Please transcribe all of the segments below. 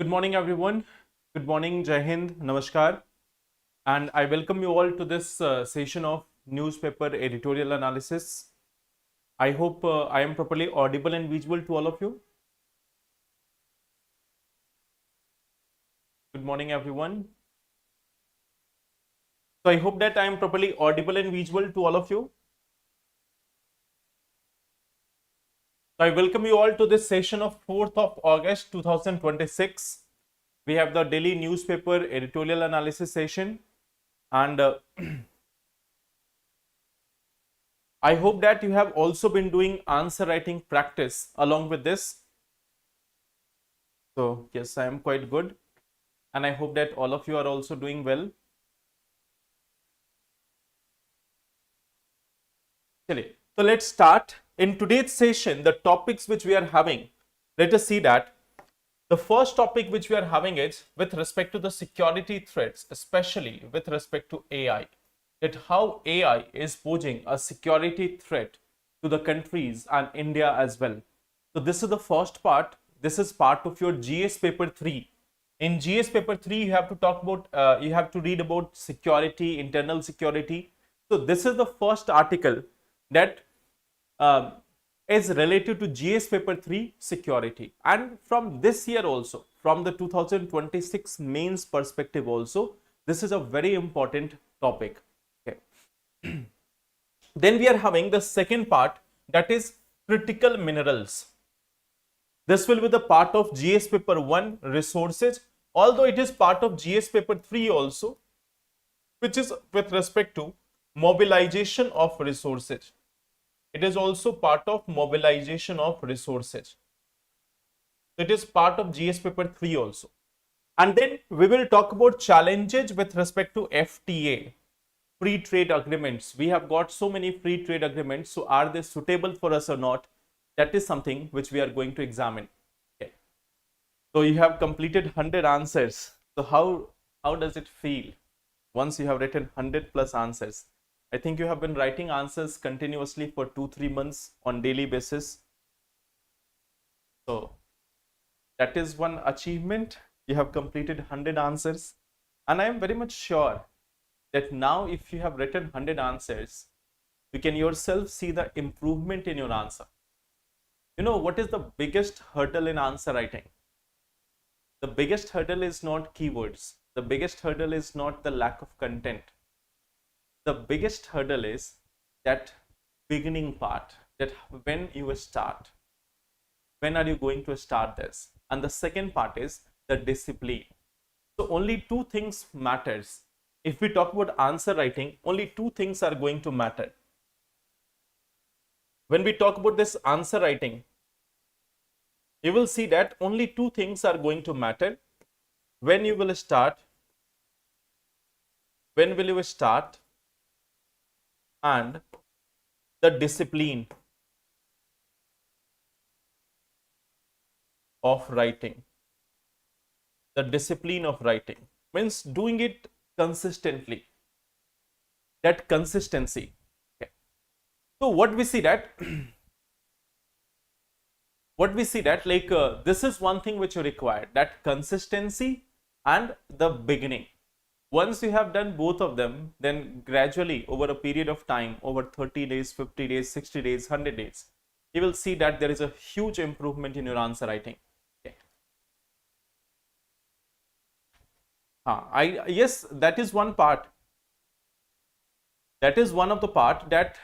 Good morning, everyone. Good morning, Jai Hind, Namaskar. And I welcome you all to this session of newspaper editorial analysis. I hope I am properly audible and visual to all of you. Good morning, everyone. So I hope that I am properly audible and visual to all of you. So I welcome you all to this session of 4th of August 2026. We have the daily newspaper editorial analysis session. And I hope that you have also been doing answer writing practice along with this. So yes, I am quite good. And I hope that all of you are also doing well. So let's start. In today's session, the topics which we are having, let us see that the first topic which we are having is with respect to the security threats, especially with respect to AI, that how AI is posing a security threat to the countries and India as well. So this is the first part. This is part of your GS paper 3. In GS paper 3, you have to talk about, you have to read about security, internal security. So this is the first article that is related to GS paper 3 security. And from this year also, from the 2026 mains perspective also, this is a very important topic. Okay. Then we are having the second part, that is critical minerals. This will be the part of GS paper 1 resources, although it is part of GS paper 3 also, which is with respect to mobilization of resources. It is also part of mobilization of resources. It is part of GS paper 3 also. And then we will talk about challenges with respect to FTA, free trade agreements. We have got so many free trade agreements. So are they suitable for us or not? That is something which we are going to examine. Okay. So you have completed 100 answers. So how does it feel once you have written 100 plus answers? I think you have been writing answers continuously for 2-3 months on daily basis. So that is one achievement. You have completed 100 answers. And I am very much sure that now if you have written 100 answers, you can yourself see the improvement in your answer. You know, what is the biggest hurdle in answer writing? The biggest hurdle is not keywords. The biggest hurdle is not the lack of content. The biggest hurdle is that beginning part, that when you start, when are you going to start this? And the second part is the discipline. So only two things matters. If we talk about answer writing, only two things are going to matter. When we talk about this answer writing, you will see that only two things are going to matter. When you will start, when will you start, and the discipline of writing. The discipline of writing means doing it consistently. That consistency. Okay. So what we see that this is one thing which you require, that consistency and the beginning. Once you have done both of them, then gradually over a period of time, over 30 days, 50 days, 60 days, 100 days, you will see that there is a huge improvement in your answer writing. Okay. Yes, that is one part. That is one of the part, that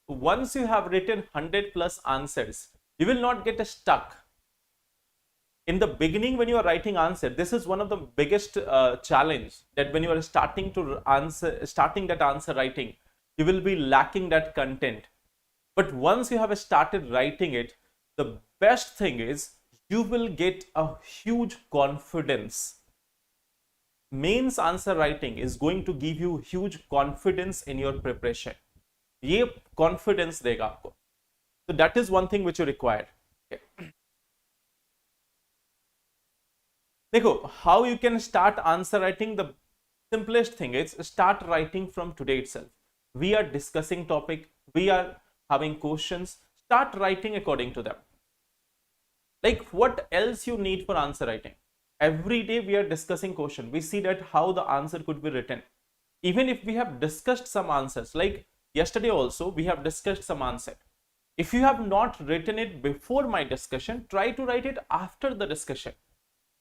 once you have written 100 plus answers, you will not get stuck. In the beginning, when you are writing answer, this is one of the biggest challenge, that when you are starting that answer writing, you will be lacking that content. But once you have started writing it, the best thing is you will get a huge confidence. Mains answer writing is going to give you huge confidence in your preparation. ये confidence देगा आपको. So that is one thing which you require. Okay. देखो, how you can start answer writing? The simplest thing is start writing from today itself. We are discussing topic, we are having questions, start writing according to them. Like what else you need for answer writing? Every day we are discussing question. We see that how the answer could be written. Even if we have discussed some answers, like yesterday also we have discussed some answer. If you have not written it before my discussion, try to write it after the discussion.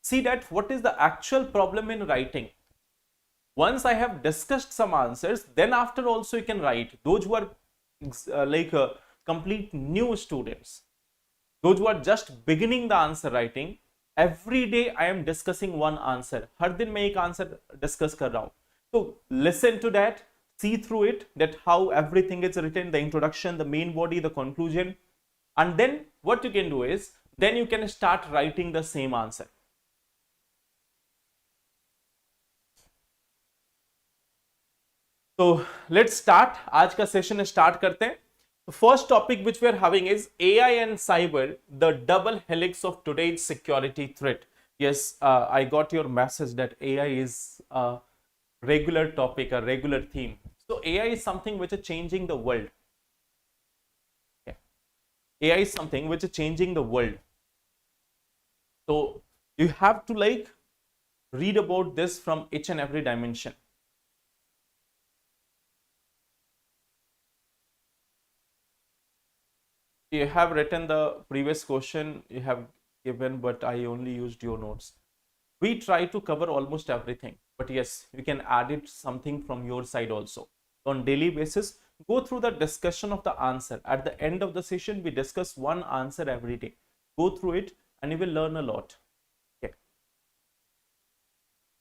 See that what is the actual problem in writing. Once I have discussed some answers, then after also you can write. Those who are complete new students, those who are just beginning the answer writing, every day I am discussing one answer. हर दिन मैं एक answer discuss कर रहा हूँ. So listen to that, see through it, that how everything is written, the introduction, the main body, the conclusion, and then what you can do is, then you can start writing the same answer. So let's start. आज का session start करते हैं. The first topic which we are having is AI and cyber, the double helix of today's security threat. Yes, I got your message that AI is a regular topic, a regular theme. So AI is something which is changing the world. Okay. AI is something which is changing the world. So you have to like read about this from each and every dimension. You have written the previous question you have given, but I only used your notes. We try to cover almost everything, but yes, you can add it something from your side also. On daily basis, go through the discussion of the answer. At the end of the session, we discuss one answer every day. Go through it and you will learn a lot. Okay.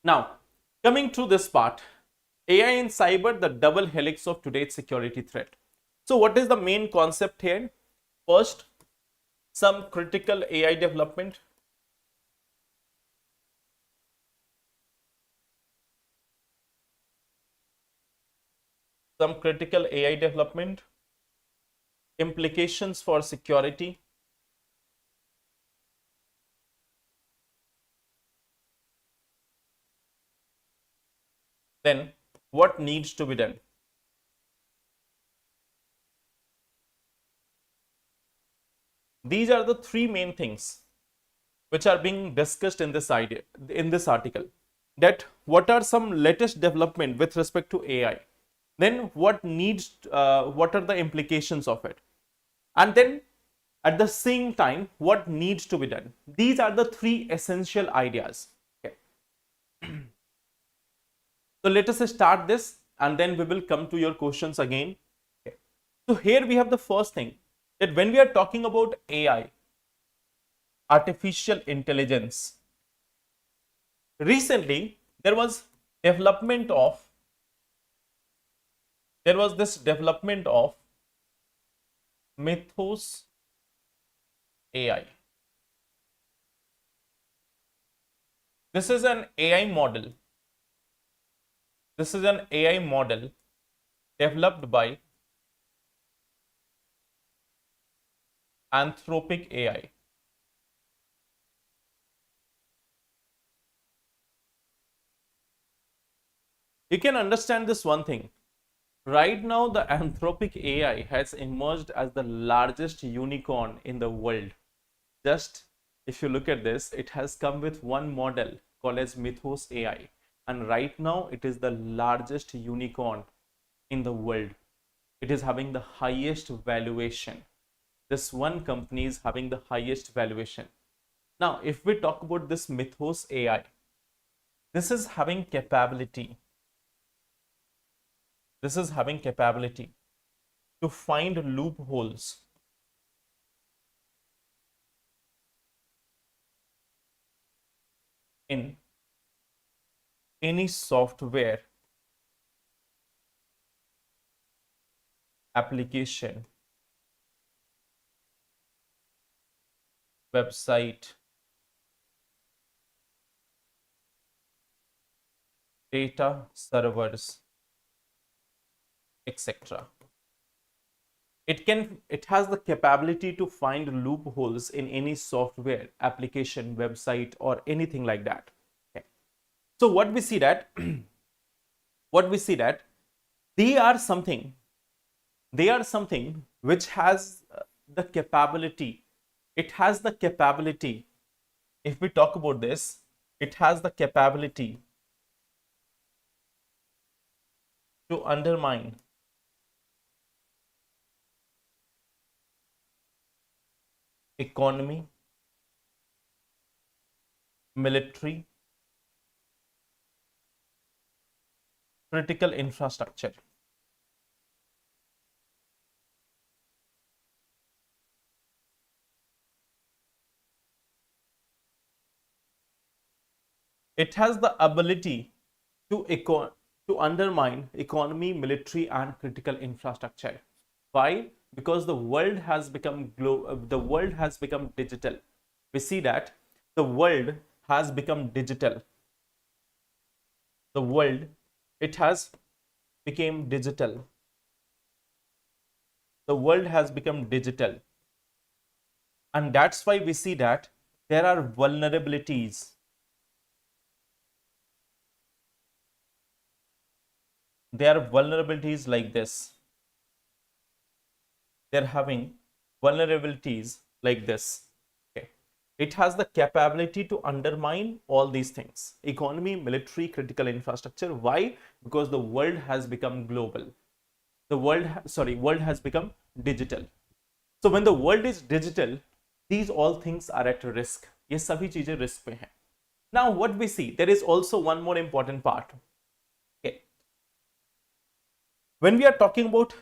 Now, coming to this part, AI and cyber, the double helix of today's security threat. So what is the main concept here? First, some critical AI development. Some critical AI development. Implications for security. Then, what needs to be done? These are the three main things which are being discussed in this article. That what are some latest development with respect to AI? Then what are the implications of it? And then at the same time, what needs to be done? These are the three essential ideas. Okay. So let us start this and then we will come to your questions again. Okay. So here we have the first thing, that when we are talking about AI, artificial intelligence, recently there was this development of Mythos AI. This is an AI model. This is an AI model developed by Anthropic AI. You can understand this one thing. Right now, the Anthropic AI has emerged as the largest unicorn in the world. Just if you look at this, it has come with one model called as Mythos AI. And right now, it is the largest unicorn in the world. It is having the highest valuation. This one company is having the highest valuation. Now, if we talk about this Mythos AI, this is having capability. This is having capability to find loopholes in any software, application, website, data servers, etc. It has the capability to find loopholes in any software, application, website, or anything like that. Okay. So what we see that they are something which has the capability. It has the capability. If we talk about this, it has the capability to undermine economy, military, critical infrastructure. It has the ability to to undermine economy, military, and critical infrastructure. Why? Because the world has become the world has become digital. We see that the world has become digital. The world, it has become digital. The world has become digital, and that's why we see that there are vulnerabilities. There are vulnerabilities like this. They're having vulnerabilities like this. Okay. It has the capability to undermine all these things: economy, military, critical infrastructure. Why? Because the world has become global. The world has become digital. So when the world is digital, these all things are at risk. ये सभी चीजें risk पे हैं. Now what we see, there is also one more important part. Okay. When we are talking about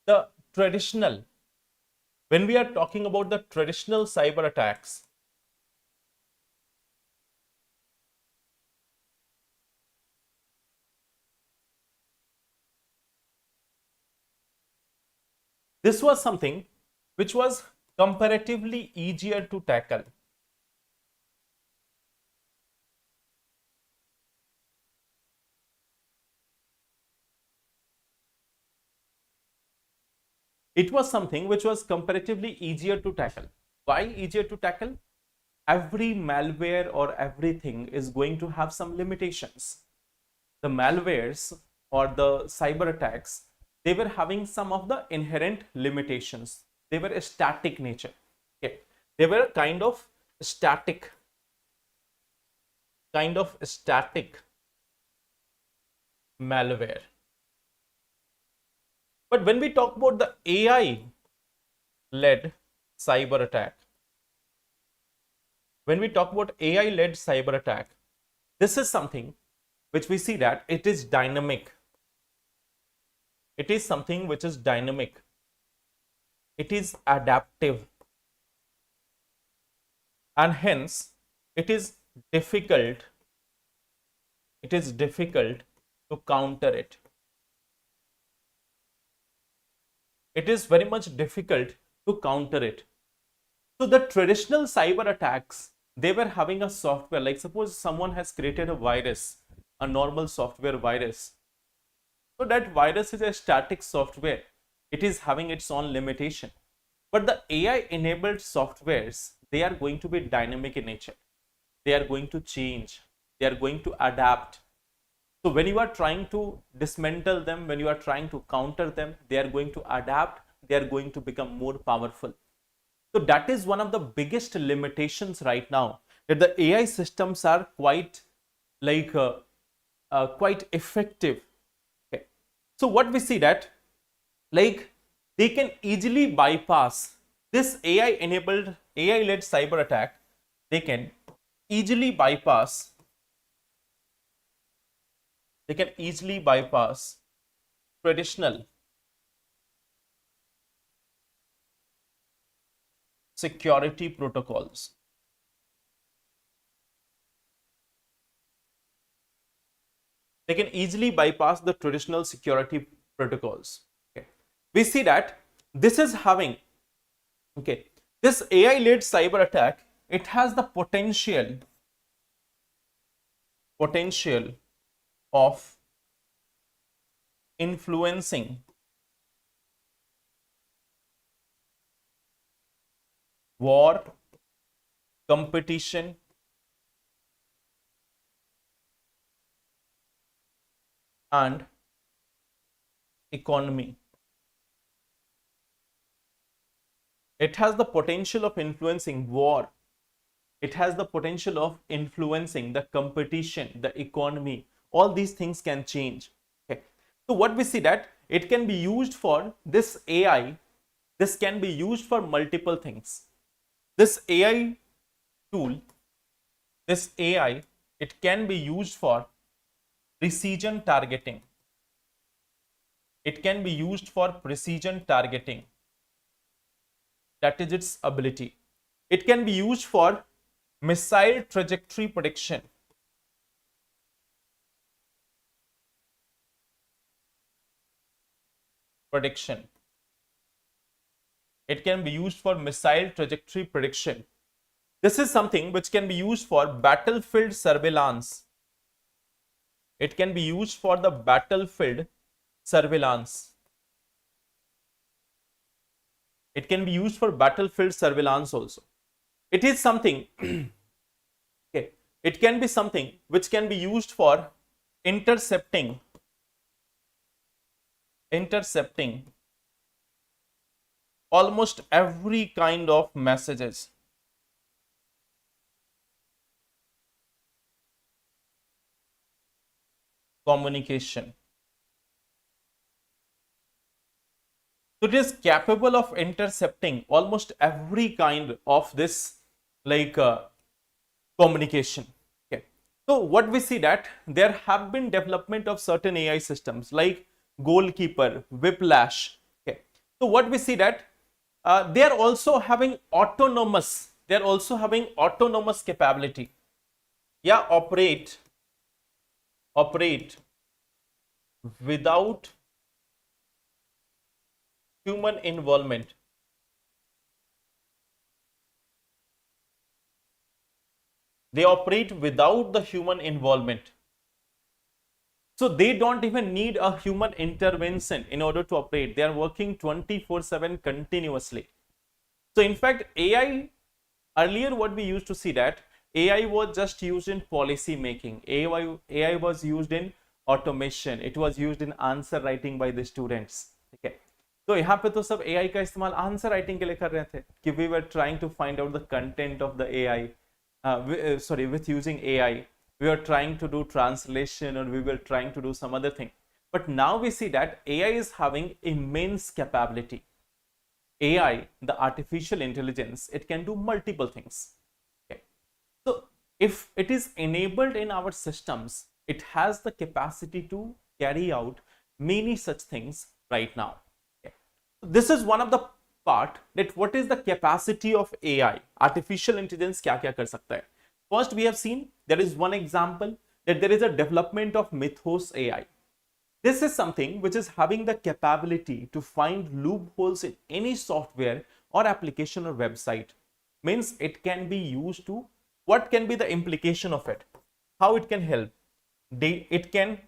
the traditional, when we are talking about the traditional cyber attacks, this was something which was comparatively easier to tackle. It was something which was comparatively easier to tackle. Why easier to tackle? Every malware or everything is going to have some limitations. The malwares or the cyber attacks, they were having some of the inherent limitations. They were a static nature. Okay. They were kind of static malware. But when we talk about the AI led cyber attack, when we talk about AI led cyber attack, this is something which we see that it is dynamic. It is something which is dynamic. It is adaptive. And hence it is difficult. It is difficult to counter it. It is very much difficult to counter it. So the traditional cyber attacks, they were having a software, like suppose someone has created a virus, a normal software virus. So that virus is a static software. It is having its own limitation. But the AI enabled softwares, they are going to be dynamic in nature. They are going to change. They are going to adapt. So when you are trying to dismantle them, when you are trying to counter them, they are going to adapt. They are going to become more powerful. So that is one of the biggest limitations right now, that the AI systems are quite quite effective. Okay. So what we see that they can easily bypass this AI led cyber attack. They can easily bypass traditional security protocols. They can easily bypass the traditional security protocols. Okay. We see that this is having, okay, this AI led cyber attack, it has the potential of influencing war, competition, and economy. It has the potential of influencing war. it has the potential of influencing the competition, the economy. All these things can change. Okay, so what we see that it can be used for this AI. This can be used for multiple things. This AI tool, this AI, it can be used for precision targeting. It can be used for precision targeting. That is its ability. It can be used for missile trajectory prediction. It can be used for missile trajectory prediction. This is something which can be used for battlefield surveillance. It can be used for the battlefield surveillance. It can be used for battlefield surveillance also. It is something, okay, it can be something which can be used for intercepting almost every kind of messages. Communication. So it is capable of intercepting almost every kind of this communication. Okay. So what we see that there have been development of certain AI systems like Goalkeeper, Whiplash. Okay. So what we see that they are also having autonomous. They are also having autonomous capability. Yeah, operate without human involvement. They operate without the human involvement. So they don't even need a human intervention in order to operate. They are working 24/7 continuously. So in fact, AI, earlier what we used to see that AI was just used in policy making. AI was used in automation. It was used in answer writing by the students. Okay. तो यहाँ पे तो सब AI का इस्तेमाल answer writing के लिए कर रहे थे कि we were trying to find out the content of the AI. With using AI, we were trying to do translation or we were trying to do some other thing. But now we see that AI is having immense capability. AI, the artificial intelligence, it can do multiple things. Okay. So if it is enabled in our systems, it has the capacity to carry out many such things right now. Okay. So this is one of the part that what is the capacity of AI, artificial intelligence क्या क्या कर सकता है. First we have seen there is one example that there is a development of Mythos AI. This is something which is having the capability to find loopholes in any software or application or website. Means it can be used to, what can be the implication of it? How it can help? It can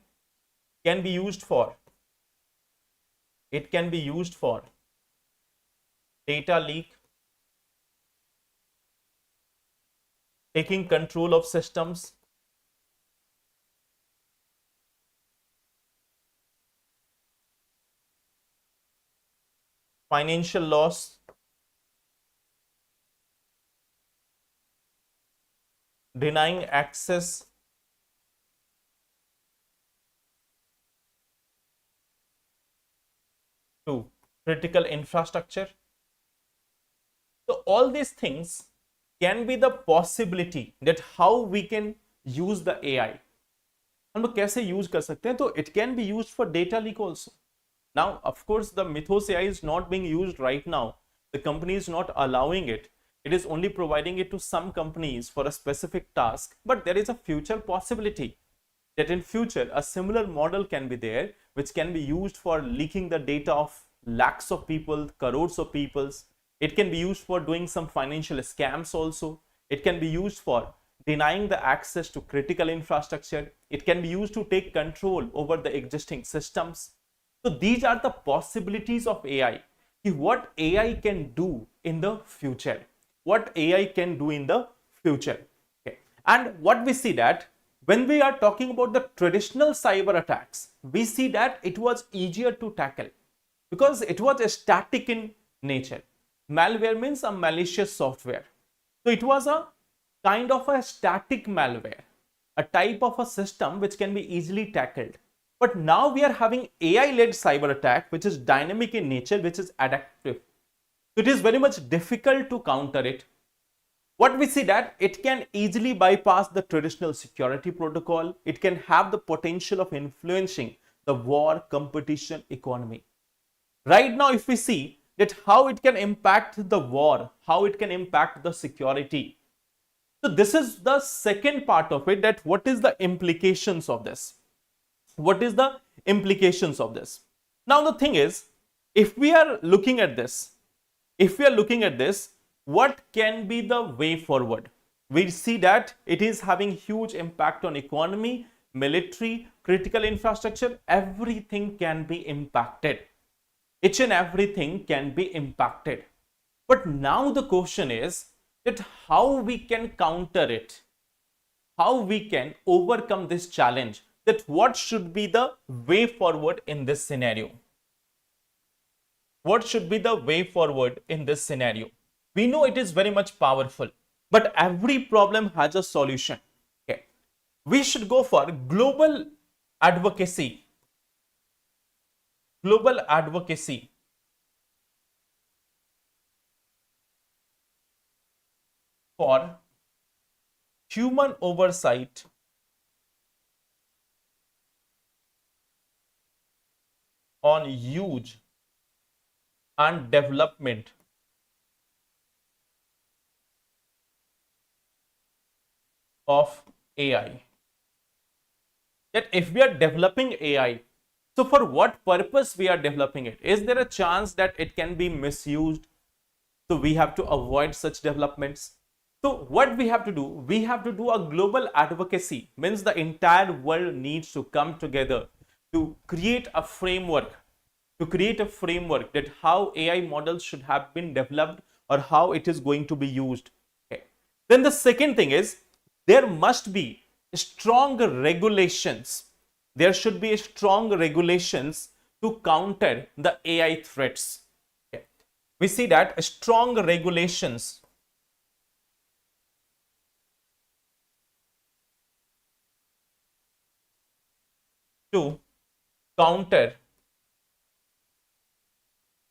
be used for data leak, taking control of systems, financial loss, denying access to critical infrastructure. So all these things can be the possibility that how we can use the AI. हम लोग कैसे use कर सकते हैं? तो it can be used for data leak also. Now, of course, the Mythos AI is not being used right now. The company is not allowing it. It is only providing it to some companies for a specific task. But there is a future possibility that in future a similar model can be there, which can be used for leaking the data of lakhs of people, crores of peoples. It can be used for doing some financial scams also. It can be used for denying the access to critical infrastructure. It can be used to take control over the existing systems. So these are the possibilities of AI. What AI can do in the future. What AI can do in the future. Okay. And what we see that when we are talking about the traditional cyber attacks, we see that it was easier to tackle because it was static in nature. Malware means a malicious software. So it was a kind of a static malware, a type of a system which can be easily tackled. But now we are having AI-led cyber attack, which is dynamic in nature, which is adaptive. So it is very much difficult to counter it. What we see that it can easily bypass the traditional security protocol. It can have the potential of influencing the war, competition, economy. Right now, if we see that how it can impact the war, how it can impact the security. So this is the second part of it, that what is the implications of this? What is the implications of this? Now the thing is, if we are looking at this, what can be the way forward? We see that it is having huge impact on economy, military, critical infrastructure, everything can be impacted. Each and everything can be impacted. But now the question is that how we can counter it, how we can overcome this challenge, that what should be the way forward in this scenario? What should be the way forward in this scenario? We know it is very much powerful, but every problem has a solution. Okay. We should go for global advocacy. Global advocacy for human oversight on use and development of AI. That if we are developing AI, so for what purpose we are developing it? Is there a chance that it can be misused? So we have to avoid such developments. So what we have to do? We have to do a global advocacy, means the entire world needs to come together to create a framework, that how AI models should have been developed or how it is going to be used. Okay. Then the second thing is, there must be strong regulations. There should be strong regulations to counter the AI threats. Okay. We see that strong regulations to counter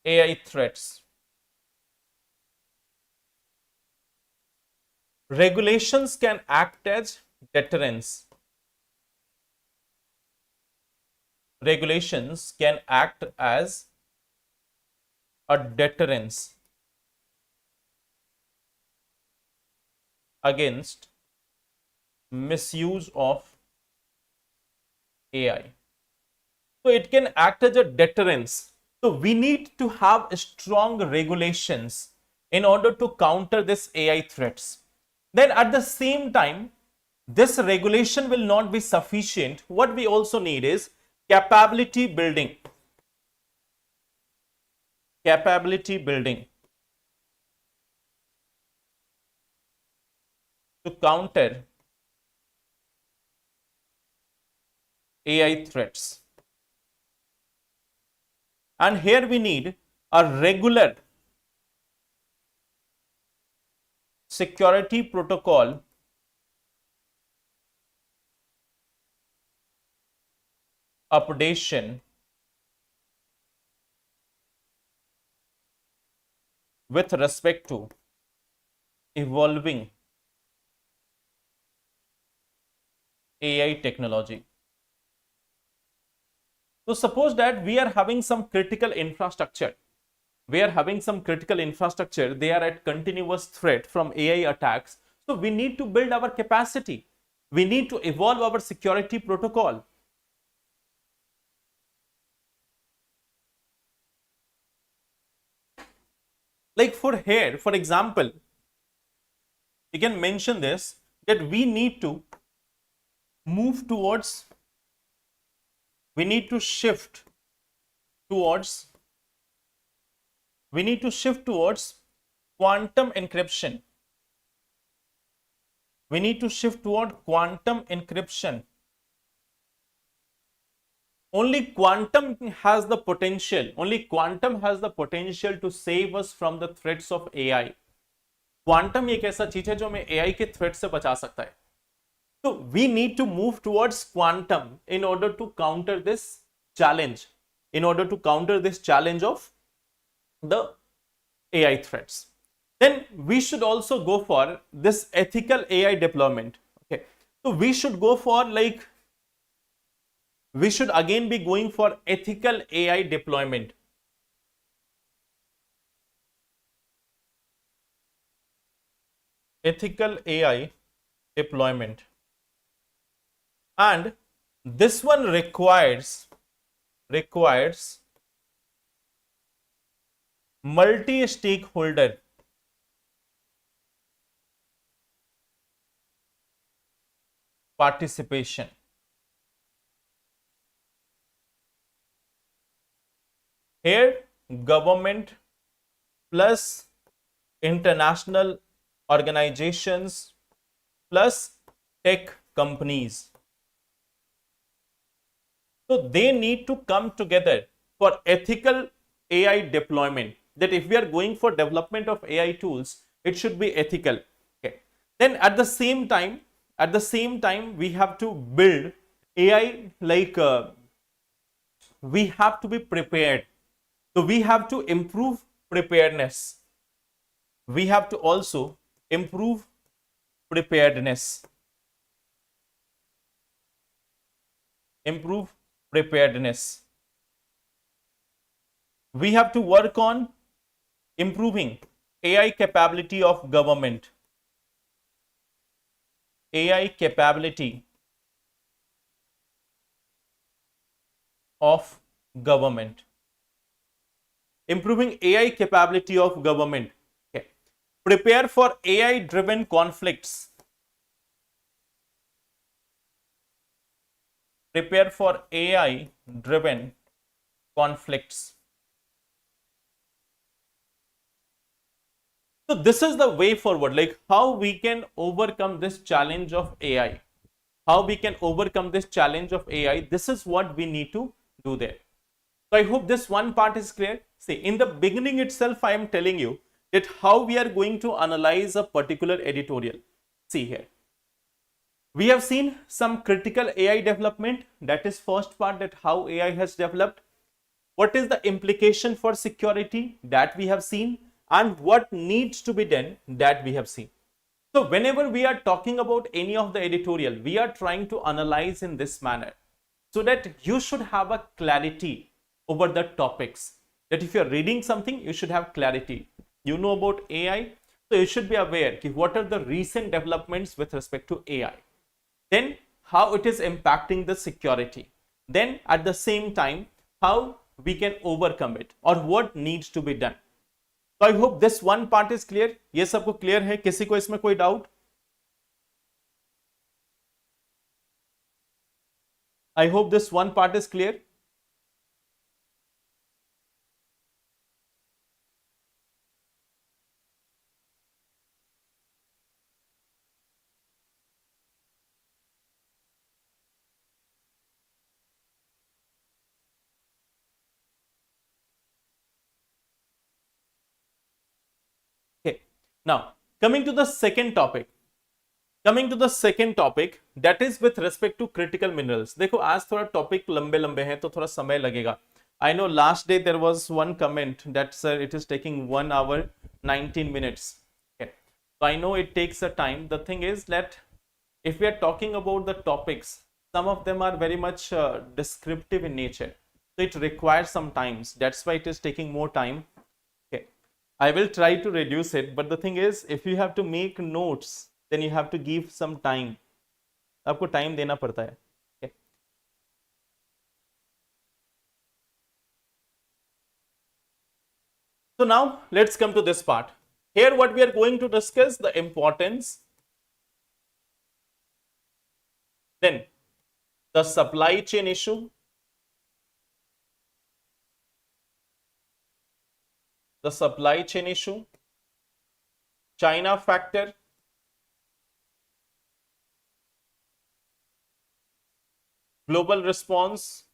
AI threats. Regulations can act as deterrence. Regulations can act as a deterrence against misuse of AI. So it can act as a deterrence. So we need to have strong regulations in order to counter this AI threats. Then at the same time, this regulation will not be sufficient. What we also need is capability building. Capability building to counter AI threats. And here we need a regular security protocol updation with respect to evolving AI technology. So suppose that we are having some critical infrastructure. They are at continuous threat from AI attacks. So we need to build our capacity. We need to evolve our security protocol. Like for example, you can mention this, that we need to move towards, shift towards quantum encryption. We need to shift toward quantum encryption. Only quantum has the potential to save us from the threats of AI. Quantum एक ऐसा चीज है जो हमें AI के threat से बचा सकता है. So we need to move towards quantum in order to counter this challenge, in order to counter this challenge of the AI threats. Then we should also go for this ethical AI deployment. Okay, so we should go for like, we should again be going for ethical AI deployment. Ethical AI deployment. And this one requires multi-stakeholder participation. Here government plus international organizations plus tech companies, so they need to come together for ethical AI deployment. That if we are going for development of AI tools, it should be ethical. Okay. Then at the same time, we have to build AI like we have to be prepared. So we have to improve preparedness. We have to also improve preparedness. Improve preparedness. We have to work on improving AI capability of government. AI capability of government. Improving AI capability of government. Okay. Prepare for AI driven conflicts. Prepare for AI driven conflicts. So this is the way forward, like how we can overcome this challenge of AI. How we can overcome this challenge of AI. This is what we need to do there. So I hope this one part is clear. See, in the beginning itself, I am telling you that how we are going to analyze a particular editorial. See here. We have seen some critical AI development. That is first part, that how AI has developed. What is the implication for security, that we have seen, and what needs to be done, that we have seen. So whenever we are talking about any of the editorial, we are trying to analyze in this manner, so that you should have a clarity over the topics. That if you are reading something, you should have clarity. You know about AI, so you should be aware what are the recent developments with respect to AI. Then how it is impacting the security. Then at the same time, how we can overcome it or what needs to be done. So I hope this one part is clear. ये सबको clear है? किसी को इसमें कोई doubt? I hope this one part is clear. Okay. Now coming to the second topic. That is with respect to critical minerals. देखो आज थोड़ा टॉपिक लंबे लंबे हैं तो थोड़ा समय लगेगा. I know last day there was one comment that sir it is taking 1 hour 19 minutes. Okay. So I know it takes a time. The thing is that if we are talking about the topics, some of them are very much descriptive in nature. So it requires some times. That's why it is taking more time. Okay. I will try to reduce it, but the thing is, if you have to make notes, then you have to give some time. आपको time देना पड़ता है. Okay. So now let's come to this part. Here what we are going to discuss, the importance, then the supply chain issue, China factor, global response,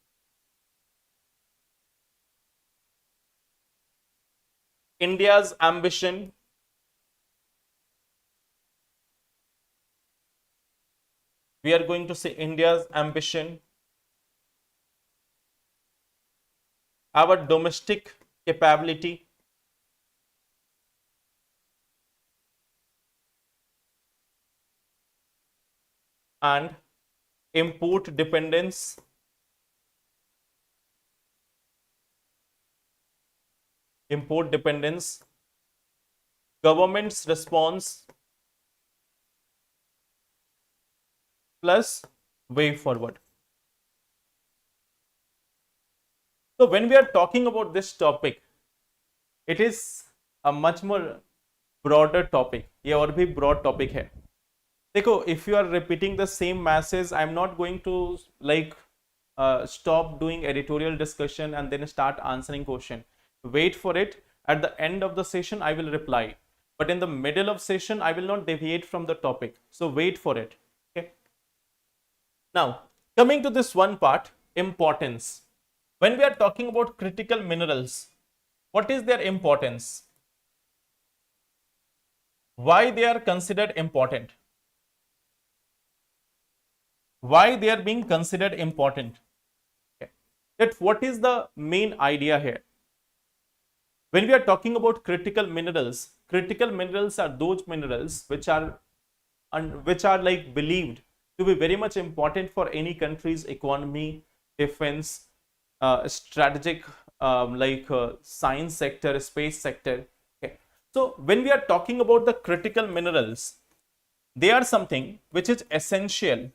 India's ambition, We are going to say India's ambition, our domestic capability, and import dependence, government's response plus way forward. So when we are talking about this topic, it is a much more broader topic. ये और भी broad topic है. देखो, if you are repeating the same masses, I'm not going to like stop doing editorial discussion and then start answering question. Wait for it. At the end of the session, I will reply. But in the middle of session, I will not deviate from the topic. So wait for it. Okay. Now, coming to this one part, importance. When we are talking about critical minerals, what is their importance? Why they are considered important? Why they are being considered important? Okay. That what is the main idea here? When we are talking about critical minerals are those minerals which are like believed to be very much important for any country's economy, defense, strategic science sector, space sector. Okay. So when we are talking about the critical minerals, they are something which is essential.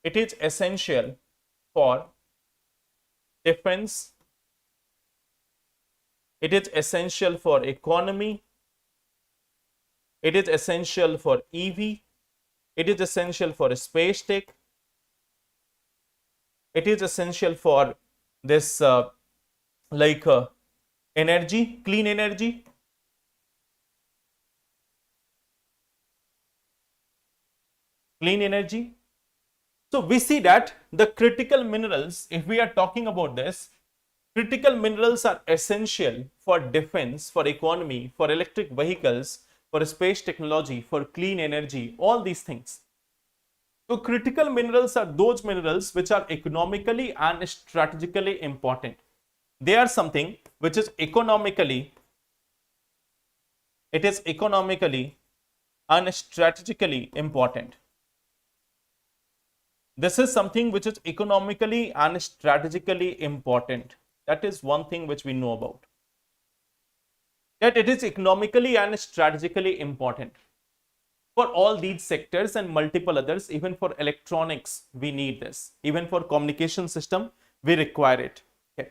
It is essential for defense. It is essential for economy. It is essential for EV. It is essential for space tech. It is essential for this energy, clean energy. Clean energy. So we see that the critical minerals, if we are talking about this, critical minerals are essential for defense, for economy, for electric vehicles, for space technology, for clean energy, all these things. So critical minerals are those minerals which are economically and strategically important. They are something which is economically and strategically important. This is something which is economically and strategically important. That is one thing which we know about. That it is economically and strategically important. For all these sectors and multiple others, even for electronics, we need this. Even for communication system, we require it. Okay.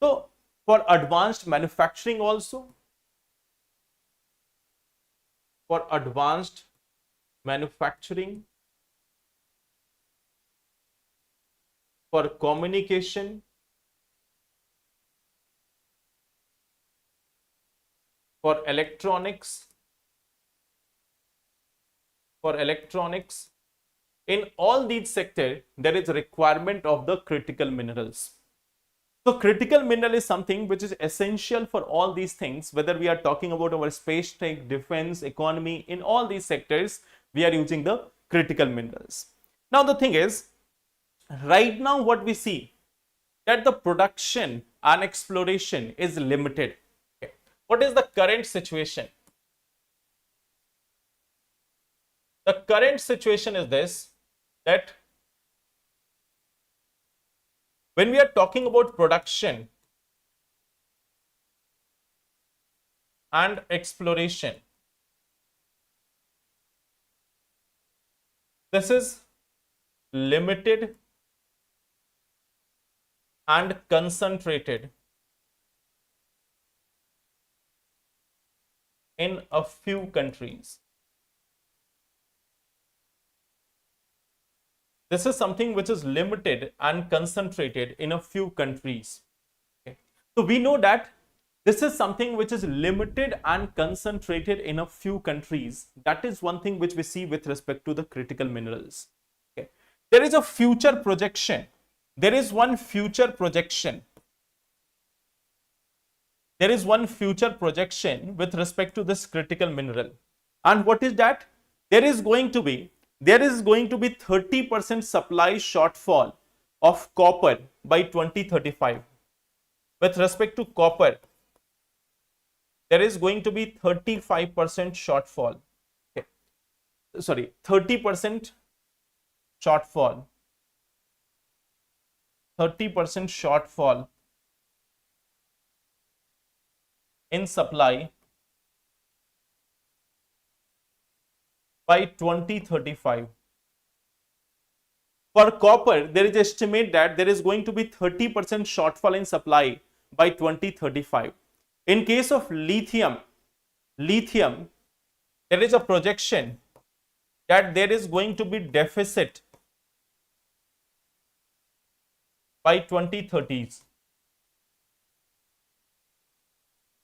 So, for advanced manufacturing also, for advanced manufacturing, for communication, for electronics, in all these sectors, there is a requirement of the critical minerals. So critical mineral is something which is essential for all these things, whether we are talking about our space tech, defense, economy, in all these sectors, we are using the critical minerals. Now the thing is, right now what we see, that the production and exploration is limited. Okay. What is the current situation? The current situation is this, that when we are talking about production and exploration, this is limited and concentrated in a few countries. This is something which is limited and concentrated in a few countries. Okay. So we know that this is something which is limited and concentrated in a few countries. That is one thing which we see with respect to the critical minerals. Okay. There is a future projection. There is one future projection. There is one future projection with respect to this critical mineral. And what is that? There is going to be there is going to be 30% supply shortfall of copper by 2035. With respect to copper, there is going to be 35% shortfall. Okay. Sorry, 30% shortfall. 30% shortfall in supply by 2035. For copper, there is estimate that there is going to be 30% shortfall in supply by 2035. In case of lithium, there is a projection that there is going to be deficit by 2030s.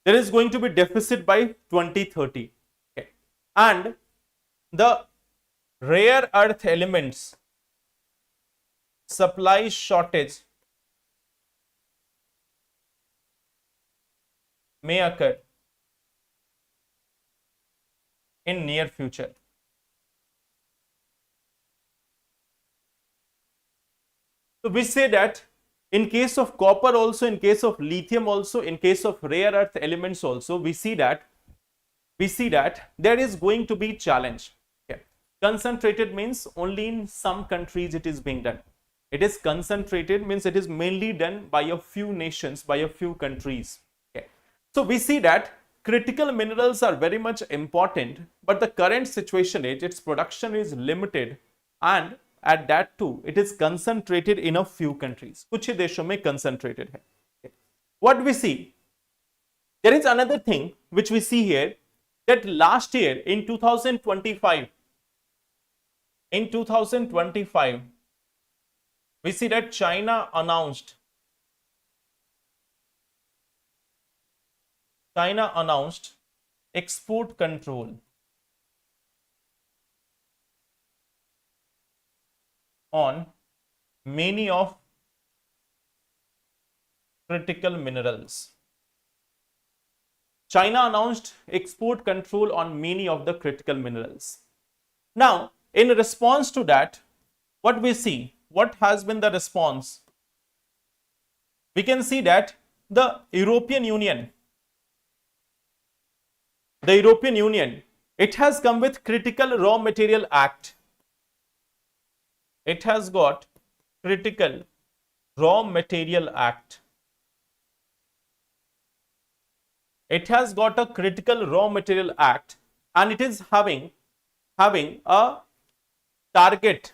There is going to be deficit by 2030. Okay. And the rare earth elements supply shortage may occur in near future. So we say that in case of copper also, in case of lithium also, in case of rare earth elements also, we see that there is going to be challenge. Okay. Concentrated means only in some countries it is being done. It is concentrated means it is mainly done by a few nations, by a few countries. Okay. So we see that critical minerals are very much important, but the current situation is its production is limited, and at that too it is concentrated in a few countries. कुछ ही देशों में concentrated है. Okay. What we see, there is another thing which we see here, that last year in 2025, we see that China announced export control on many of critical minerals. China announced export control on many of the critical minerals. Now, in response to that, what we see, what has been the response? We can see that the European Union, it has come with Critical Raw Material Act. It has got Critical Raw Material Act. It has got a Critical Raw Material Act, and it is having a target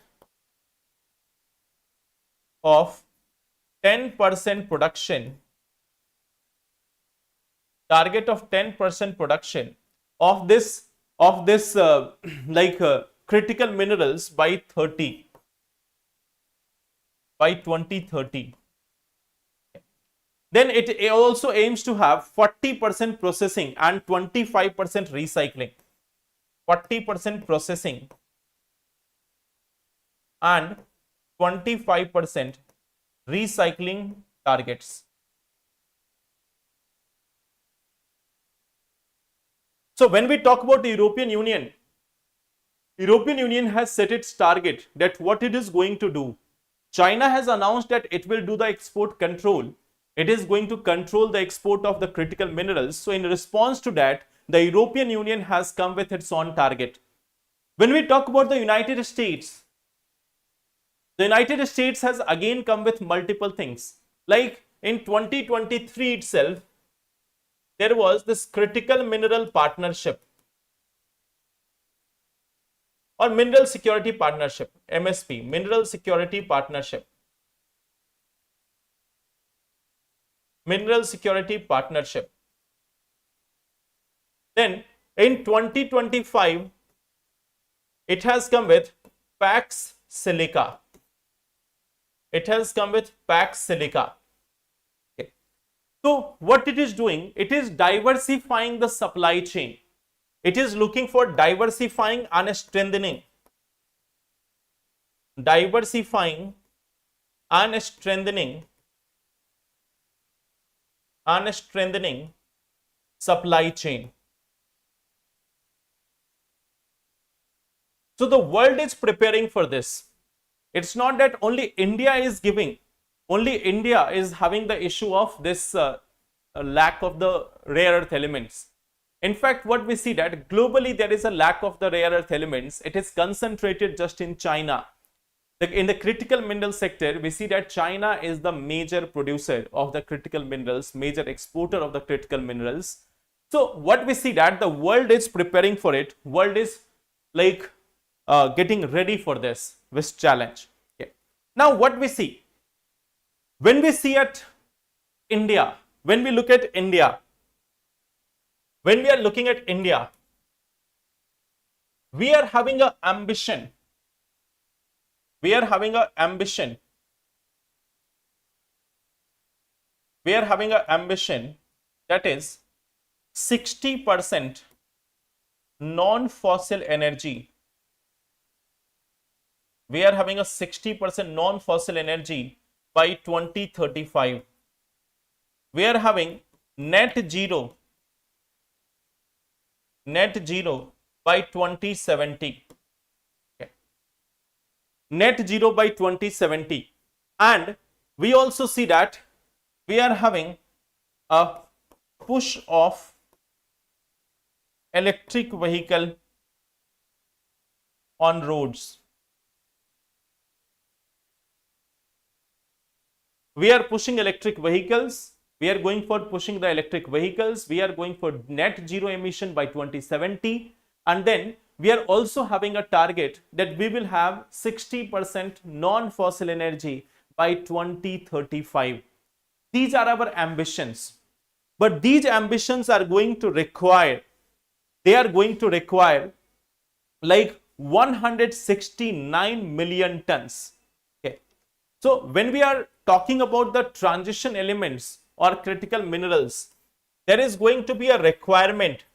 of 10% production, of this critical minerals by 2030. Then it also aims to have 40% processing and 25% recycling. 40% processing and 25% recycling targets. So when we talk about the European Union has set its target, that what it is going to do. China has announced that it will do the export control. It is going to control the export of the critical minerals. So in response to that, the European Union has come with its own target. When we talk about the United States has again come with multiple things. Like in 2023 itself, there was this critical mineral partnership or mineral security partnership, MSP, mineral security partnership. Mineral security partnership. Then in 2025, it has come with Pax Silica. It has come with Pax Silica. Okay. So what it is doing, it is diversifying the supply chain. It is looking for diversifying and strengthening. Diversifying and strengthening supply chain. So the world is preparing for this. It's not that only India is giving, only India is having the issue of this lack of the rare earth elements. In fact, what we see that globally there is a lack of the rare earth elements. It is concentrated just in China. In the critical mineral sector, we see that China is the major producer of the critical minerals, major exporter of the critical minerals. So what we see that the world is preparing for it. World is like getting ready for this challenge. Okay. Now what we see, when we see at India, when we look at India, when we are looking at India, we are having an ambition. We are having an ambition. We are having an ambition that is 60% non-fossil energy. We are having a 60% non-fossil energy by 2035. We are having net zero by 2070. Okay. Net zero by 2070. And we also see that we are having a push of electric vehicle on roads. We are pushing electric vehicles. We are going for pushing the electric vehicles. We are going for net zero emission by 2070. And then we are also having a target that we will have 60% non-fossil energy by 2035. These are our ambitions. But these ambitions are going to require, like 169 million tons. Okay. So when we are talking about the transition elements or critical minerals, there is going to be a requirement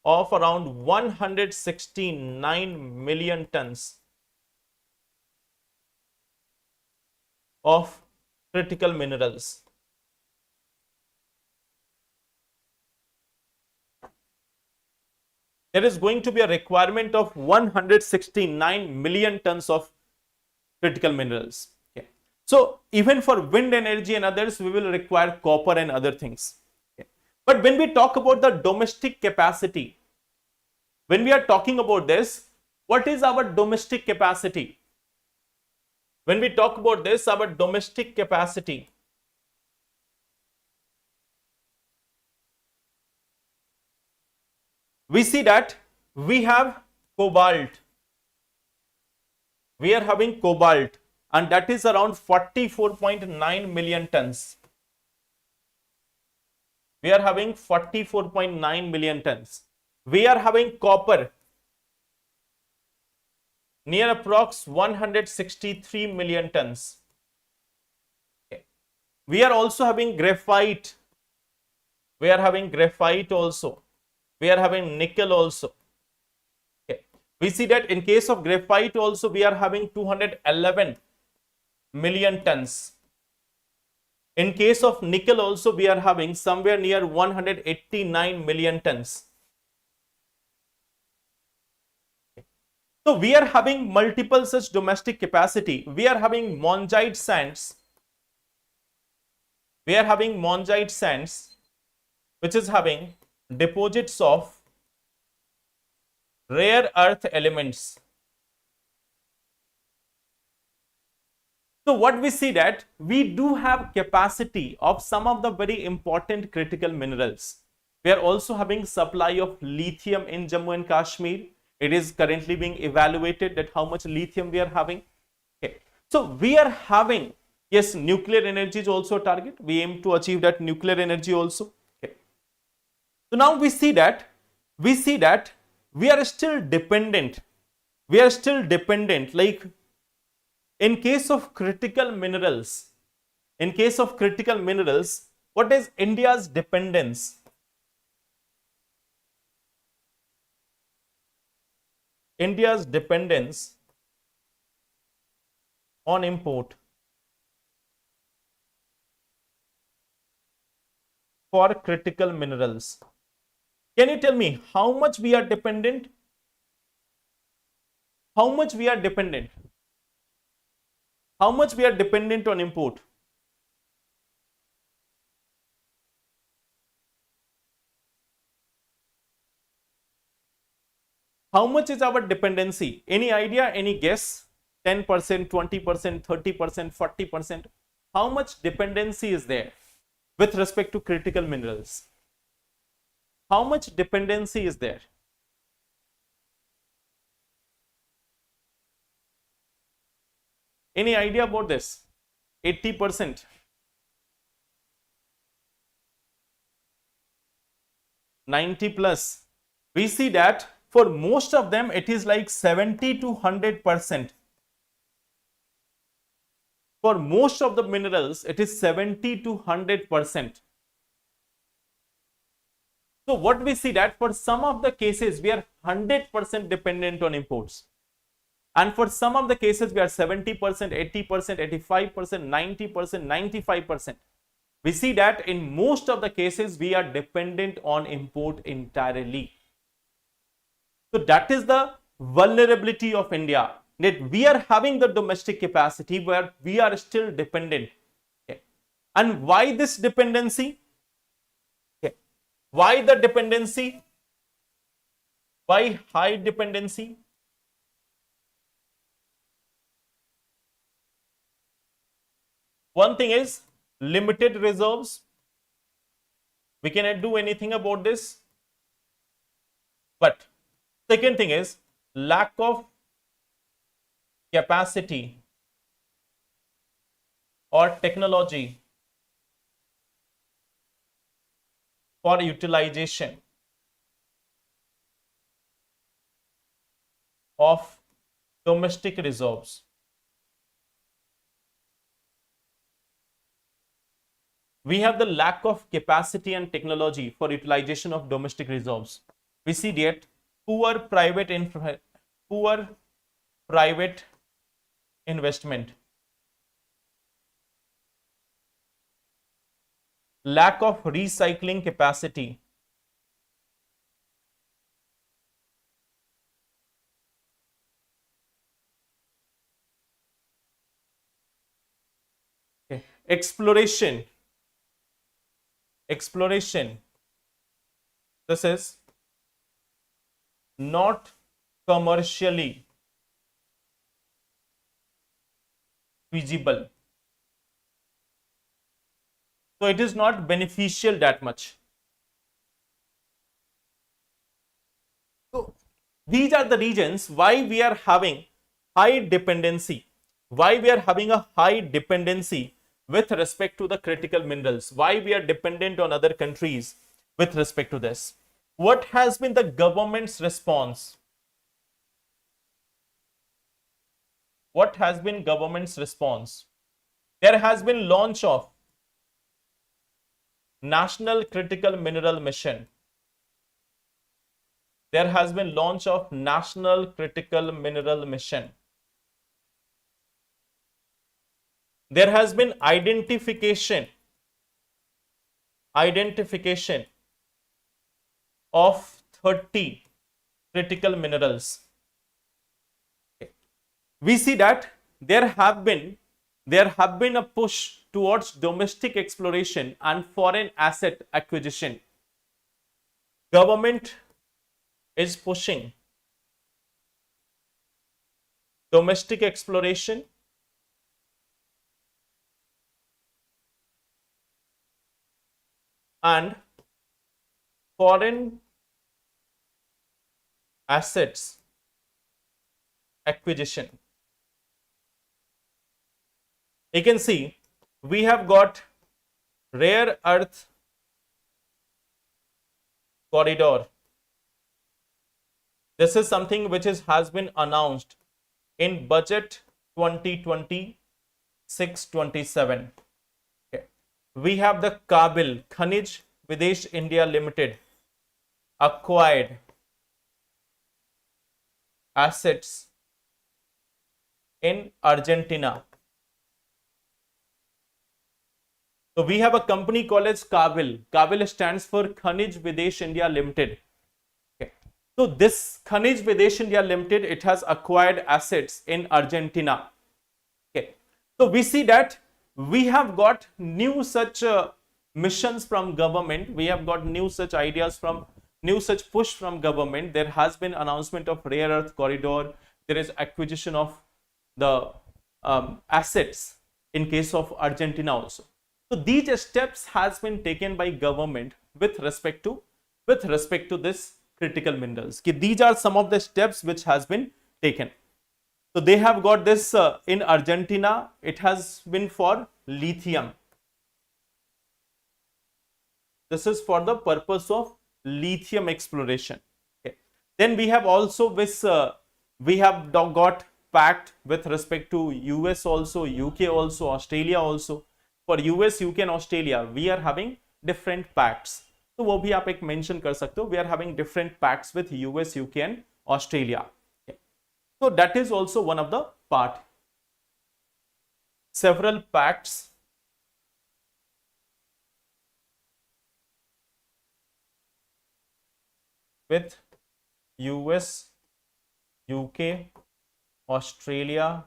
of around 169 million tons of critical minerals. There is going to be a requirement of 169 million tons of critical minerals. Okay. So even for wind energy and others, we will require copper and other things. Okay. But when we talk about the domestic capacity, when we are talking about this, what is our domestic capacity? When we talk about this, our domestic capacity, we see that we have cobalt. We are having cobalt, and that is around 44.9 million tons. We are having 44.9 million tons. We are having copper, near approx 163 million tons. Okay. We are also having graphite. We are having graphite also. We are having nickel also. Okay. We see that in case of graphite also we are having 211 million tons. In case of nickel also we are having somewhere near 189 million tons. So we are having multiple such domestic capacity. We are having monazite sands. We are having monazite sands, which is having deposits of rare earth elements. So what we see that we do have capacity of some of the very important critical minerals. We are also having supply of lithium in Jammu and Kashmir. It is currently being evaluated that how much lithium we are having. Okay. So we are having, yes, nuclear energy is also a target. We aim to achieve that nuclear energy also. Okay. So now we see that we are still dependent. We are still dependent. Like in case of critical minerals, what is India's dependence? India's dependence on import for critical minerals. Can you tell me how much we are dependent? How much we are dependent? How much we are dependent on import? How much is our dependency? Any idea? Any guess? 10%, 20%, 30%, 40%? How much dependency is there with respect to critical minerals? How much dependency is there? Any idea about this? 80%, 90 plus. We see that for most of them it is like 70 to 100%. For most of the minerals it is 70 to 100%. So what we see that for some of the cases we are 100% dependent on imports. And for some of the cases we are 70%, 80%, 85%, 90%, 95%. We see that in most of the cases we are dependent on import entirely. So that is the vulnerability of India, that we are having the domestic capacity where we are still dependent. Okay. And why this dependency? Okay. Why the dependency? Why high dependency? One thing is limited reserves. We cannot do anything about this. But second thing is lack of capacity or technology for utilization of domestic reserves. We have the lack of capacity and technology for utilization of domestic reserves. We see that poor private investment, lack of recycling capacity, okay. Exploration, this is not commercially feasible. So it is not beneficial that much. So these are the reasons why we are having high dependency, why we are having a high dependency with respect to the critical minerals, why we are dependent on other countries with respect to this. What has been the government's response? What has been government's response? There has been launch of National Critical Mineral Mission. There has been launch of National Critical Mineral Mission. There has been identification of 30 critical minerals. We see that there have been a push towards domestic exploration and foreign asset acquisition. Government is pushing domestic exploration and foreign assets acquisition. You can see we have got rare earth corridor. This is something which has been announced in budget 2026-27. Okay. We have the Kabil Khanij Videsh India Limited acquired assets in Argentina. So we have a company called as Kabil. Kabil stands for Khanij Videsh India Limited. So this Khanij Videsh India Limited, it has acquired assets in Argentina. Okay. So we see that we have got new such missions from government. We have got new such ideas from new such push from government. There has been announcement of rare earth corridor. There is acquisition of the assets in case of Argentina also. So these steps has been taken by government with respect to this critical minerals. These are some of the steps which has been taken. So they have got this in Argentina. It has been for lithium. This is for the purpose of lithium exploration. Okay. Then we have also this we have got pact with respect to US also, UK also, Australia also. For US, UK and Australia, we are having different pacts. तो वो भी आप एक mention कर सकते हो. We are having different pacts with US, UK and Australia. Okay. So that is also one of the part. Several pacts with US, UK, Australia,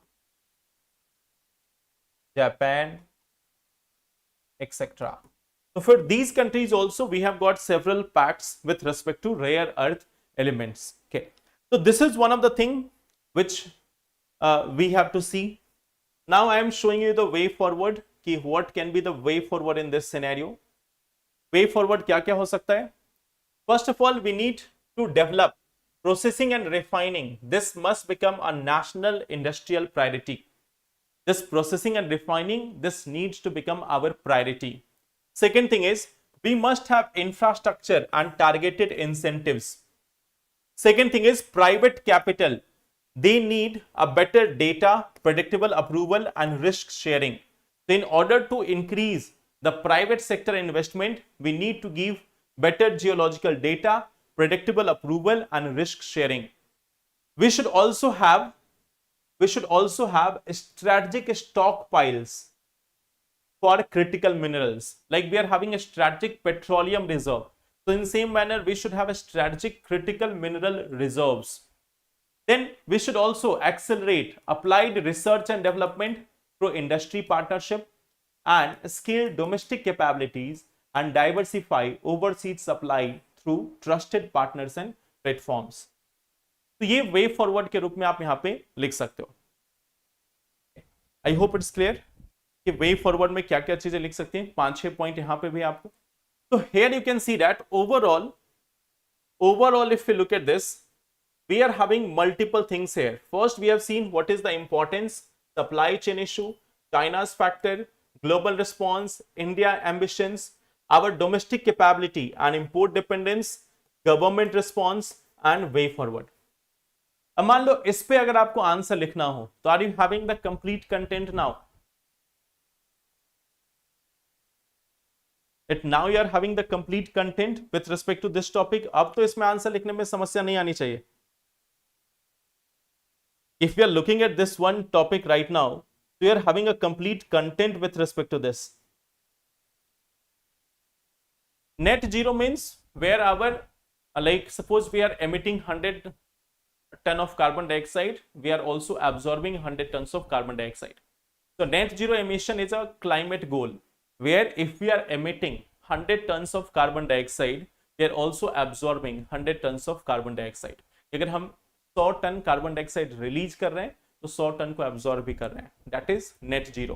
Japan, etc. So for these countries also we have got several pacts with respect to rare earth elements. Okay. So this is one of the thing which we have to see. Now I am showing you the way forward. What can be the way forward in this scenario? Way forward क्या क्या हो सकता है? First of all, we need to develop processing and refining. This must become a national industrial priority. This processing and refining, this needs to become our priority. Second thing is, we must have infrastructure and targeted incentives. Second thing is private capital. They need a better data, predictable approval and risk sharing. So in order to increase the private sector investment, we need to give better geological data, predictable approval and risk sharing. We should also have strategic stockpiles for critical minerals. Like we are having a strategic petroleum reserve. So in the same manner, we should have a strategic critical mineral reserves. Then we should also accelerate applied research and development through industry partnership and scale domestic capabilities and diversify overseas supply through trusted partners and platforms. तो ये way forward के रूप में आप यहाँ पे लिख सकते हो. आई होप इट्स क्लियर कि वे फॉरवर्ड में क्या क्या चीजें लिख सकते हैं. 5-6 पॉइंट यहाँ पे भी आपको. तो here you can see that overall if we look at this, we are having multiple things here. First, we have seen what is the importance, supply chain issue, China's factor, global response, India ambitions, our domestic capability and import dependence, government response and way forward. अब मान लो इस पे अगर आपको answer लिखना हो तो are you having the complete content now? It now you are having the complete content with respect to this topic. अब तो इसमें आंसर लिखने में समस्या नहीं आनी चाहिए. If we are looking at this one topic right now, we are having a complete content with respect to this. Net zero means where our, like suppose we are emitting 100 ton of carbon dioxide, we are also absorbing 100 tons of carbon dioxide. So net zero emission is a climate goal where if we are emitting 100 tons of carbon dioxide, we are also absorbing 100 tons of carbon dioxide. अगर हम 100 ton carbon dioxide release कर रहे हैं तो 100 ton को absorb भी कर रहे हैं. That is net zero.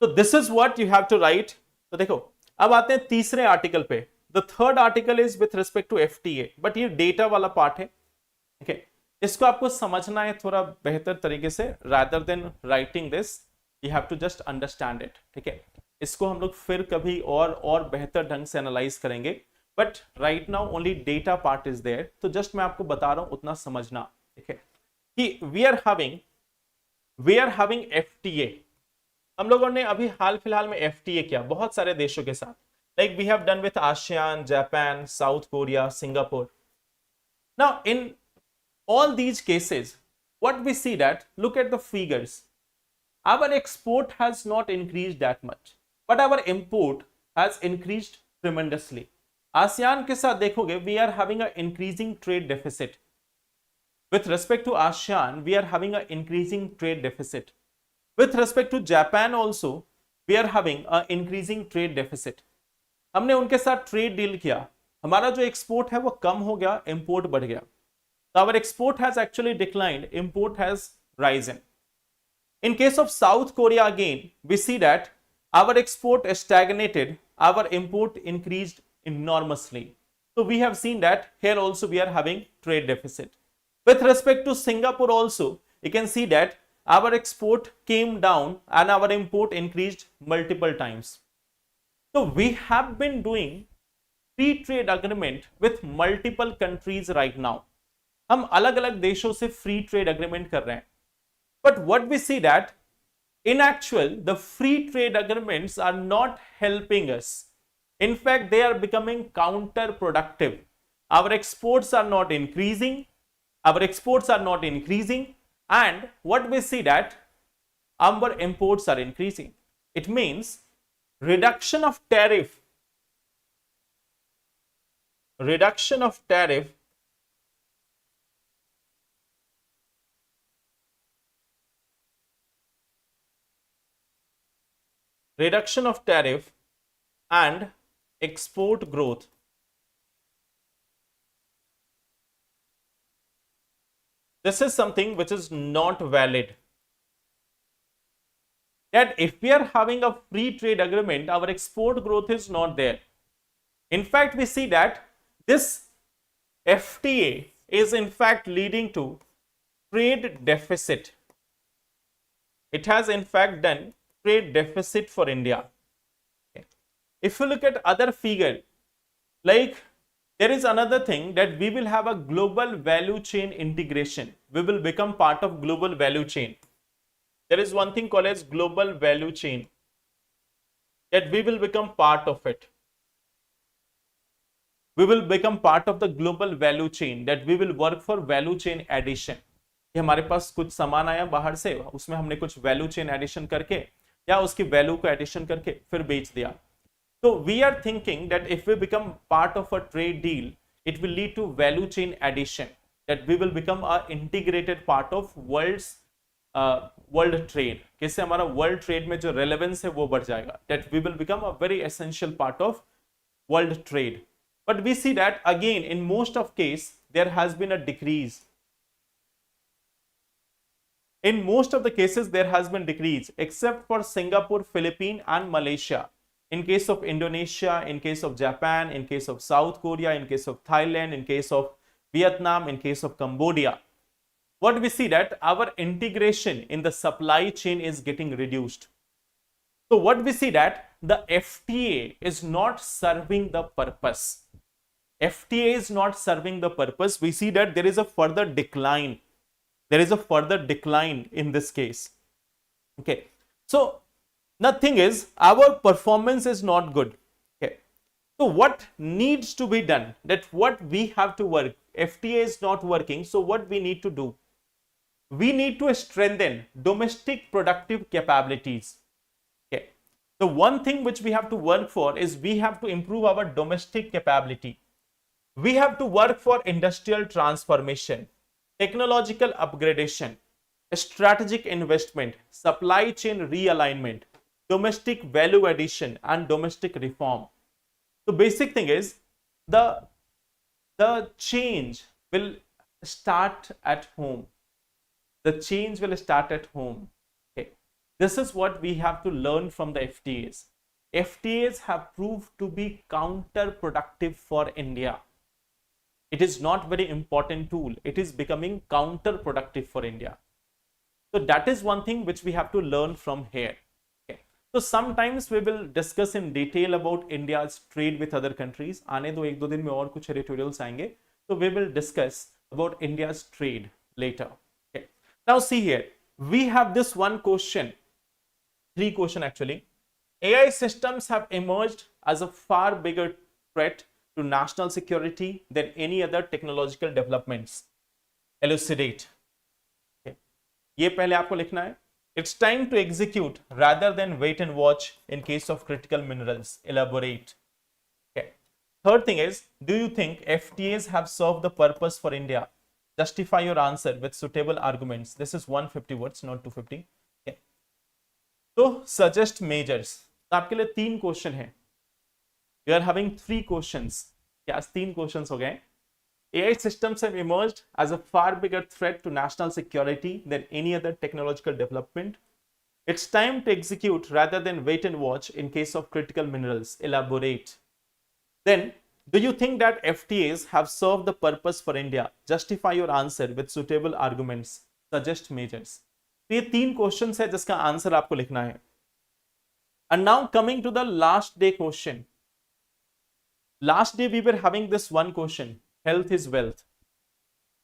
तो this is what you have to write. तो देखो अब आते हैं तीसरे आर्टिकल पे. The third article is with respect to FTA, but ये डेटा वाला पार्ट है. ठीक है, इसको आपको समझना है थोड़ा बेहतर तरीके से. Rather than writing this, you have to just understand it. ठीक है, इसको हम लोग फिर कभी और बेहतर ढंग से एनालाइज करेंगे. But right now only data part is there. तो जस्ट मैं आपको बता रहा हूं, उतना समझना. ठीक है, कि वी आर हैविंग एफटीए. हम लोगों ने अभी हाल फिलहाल में एफटीए किया बहुत सारे देशों के साथ. Like we have done with ASEAN, Japan, South Korea, Singapore. Now in all these cases, what we see that, look at the figures. Our export has not increased that much, but our import has increased tremendously. ASEAN के साथ देखोगे we are having a increasing trade deficit. With respect to ASEAN, we are having an increasing trade deficit. With respect to Japan also, we are having an increasing trade deficit. हमने उनके साथ trade deal किया, हमारा जो export है वो कम हो गया, इंपोर्ट बढ़ गया. So our export has actually declined, import has risen. In case of South Korea again, we see that our export stagnated, our import increased enormously. So we have seen that here also we are having trade deficit. With respect to Singapore also, you can see that our export came down and our import increased multiple times. So we have been doing free trade agreement with multiple countries right now. हम अलग अलग देशों से free trade agreement कर रहे हैं. But what we see that in actual the free trade agreements are not helping us. In fact, they are becoming counterproductive. Our exports are not increasing. Our exports are not increasing, and what we see that our imports are increasing. It means reduction of tariff, reduction of tariff and export growth. This is something which is not valid. That if we are having a free trade agreement, our export growth is not there. In fact, we see that this FTA is in fact leading to trade deficit. It has in fact done trade deficit for India. Okay. If you look at other figure, like there is another thing that we will have a global value chain integration. We will become part of global value chain. There is one thing called as global value chain, that we will become part of it. We will become part of the global value chain, that we will work for value chain addition. कि हमारे पास कुछ सामान आया बाहर से, उसमें हमने कुछ वैल्यू चेन एडिशन करके या उसकी वैल्यू को एडिशन करके फिर बेच दिया. So we are thinking that if we become part of a trade deal, it will lead to value chain addition, that we will become a integrated part of world trade. किससे हमारा world trade में जो relevance है वो बढ़ जाएगा, that we will become a very essential part of world trade. But we see that again in most of case there has been a decrease. In most of the cases there has been decrease except for Singapore, Philippines and Malaysia. In case of Indonesia, in case of Japan, in case of South Korea, in case of Thailand, in case of Vietnam, in case of Cambodia, what we see that our integration in the supply chain is getting reduced. So what we see that the FTA is not serving the purpose. FTA is not serving the purpose. We see that there is a further decline. There is a further decline in this case. Okay. So the thing is, our performance is not good. Okay. So what needs to be done? That what we have to work. FTA is not working. So what we need to do? We need to strengthen domestic productive capabilities. Okay. The one thing which we have to work for is we have to improve our domestic capability. We have to work for industrial transformation, technological upgradation, strategic investment, supply chain realignment, domestic value addition and domestic reform. The basic thing is the change will start at home. The change will start at home. Okay. This is what we have to learn from the FTAs. FTAs have proved to be counterproductive for India. It is not very important tool. It is becoming counterproductive for India. So that is one thing which we have to learn from here. Okay. So sometimes we will discuss in detail about India's trade with other countries. आने दो एक दो दिन में और कुछ editorials आएंगे. So we will discuss about India's trade later. Okay. Now see here, we have this one question, 3 questions actually. AI systems have emerged as a far bigger threat to national security than any other technological developments. Elucidate. Okay. ये पहले आपको लिखना है. It's time to execute rather than wait and watch in case of critical minerals. Elaborate. Third thing is, do you think FTAs have served the purpose for India? Justify your answer with suitable arguments. This is 150 words, not 250. Okay. तो suggest measures. तो आपके लिए 3 question है. We are having 3 questions. क्या 3 questions हो गए? AI systems have emerged as a far bigger threat to national security than any other technological development. It's time to execute rather than wait and watch in case of critical minerals. Elaborate. Then, do you think that FTAs have served the purpose for India? Justify your answer with suitable arguments. Suggest measures. तो ये 3 questions है जिसका answer आपको लिखना है. And now coming to the last day question. Last day we were having this one question. Health is wealth.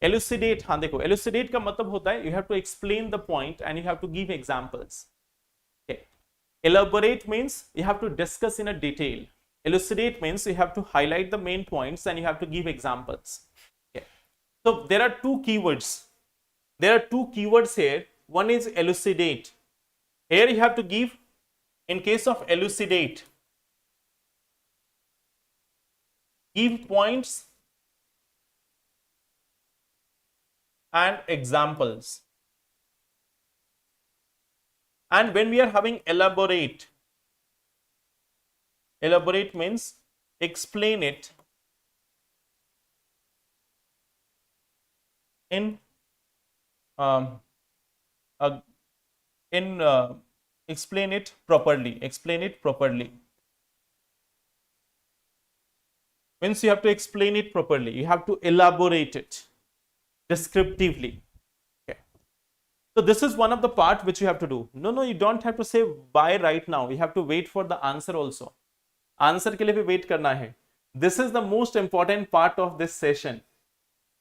Elucidate. हाँ देखो, elucidate का मतलब होता है you have to explain the point and you have to give examples. Okay. Elaborate means you have to discuss in a detail. Elucidate means you have to highlight the main points and you have to give examples. Okay. So there are 2 keywords. There are 2 keywords here. One is elucidate. Here you have to give, in case of elucidate, give points and examples. And when we are having elaborate, elaborate means explain it in explain it properly. Explain it properly means you have to explain it properly. You have to elaborate it descriptively. Okay. So this is one of the part which you have to do. No, you don't have to say bye right now. You have to wait for the answer also. Answer के लिए भी wait करना है. This is the most important part of this session.